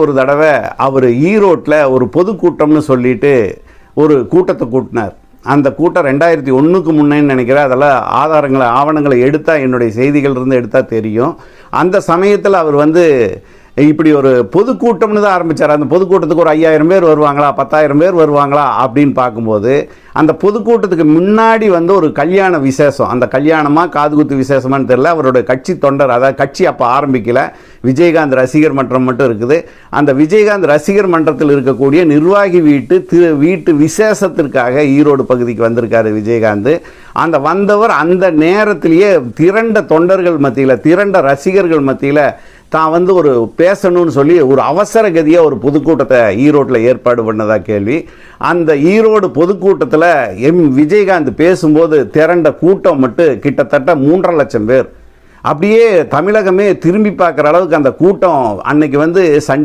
ஒரு தடவை அவர் ஈரோட்டில் ஒரு பொதுக்கூட்டம்னு சொல்லிட்டு ஒரு கூட்டத்தை கூட்டினார். அந்த கூட்டம் 2001க்கு முன்னேன்னு நினைக்கிறேன். அதெல்லாம் ஆவணங்களை எடுத்தால், என்னுடைய செய்திகள் இருந்து எடுத்தால் தெரியும். அந்த சமயத்தில் அவர் இப்படி ஒரு பொதுக்கூட்டம்னு தான் ஆரம்பித்தார். அந்த பொதுக்கூட்டத்துக்கு ஒரு 5000 பேர் வருவாங்களா, 10,000 பேர் வருவாங்களா அப்படின்னு பார்க்கும்போது, அந்த பொதுக்கூட்டத்துக்கு முன்னாடி ஒரு கல்யாண விசேஷம். அந்த கல்யாணமாக காதுகுத்து விசேஷமானு தெரியல. அவருடைய கட்சி தொண்டர், அதாவது கட்சி அப்போ ஆரம்பிக்கல, விஜயகாந்த் ரசிகர் மன்றம் மட்டும் இருக்குது. அந்த விஜயகாந்த் ரசிகர் மன்றத்தில் இருக்கக்கூடிய நிர்வாகி வீட்டு விசேஷத்திற்காக ஈரோடு பகுதிக்கு வந்திருக்காரு விஜயகாந்த். அந்த வந்தவர் அந்த நேரத்திலேயே திரண்ட தொண்டர்கள் மத்தியில், திரண்ட ரசிகர்கள் மத்தியில் தான் ஒரு பேசணும்னு சொல்லி ஒரு அவசர கதியாக ஒரு பொதுக்கூட்டத்தை ஈரோட்டில் ஏற்பாடு பண்ணதாக கேள்வி. அந்த ஈரோடு பொதுக்கூட்டத்தில் விஜயகாந்த் பேசும்போது திரண்ட கூட்டம் மட்டும் கிட்டத்தட்ட 3.5 லட்சம் பேர். அப்படியே தமிழகமே திரும்பி பார்க்குற அளவுக்கு அந்த கூட்டம் அன்னைக்கு சன்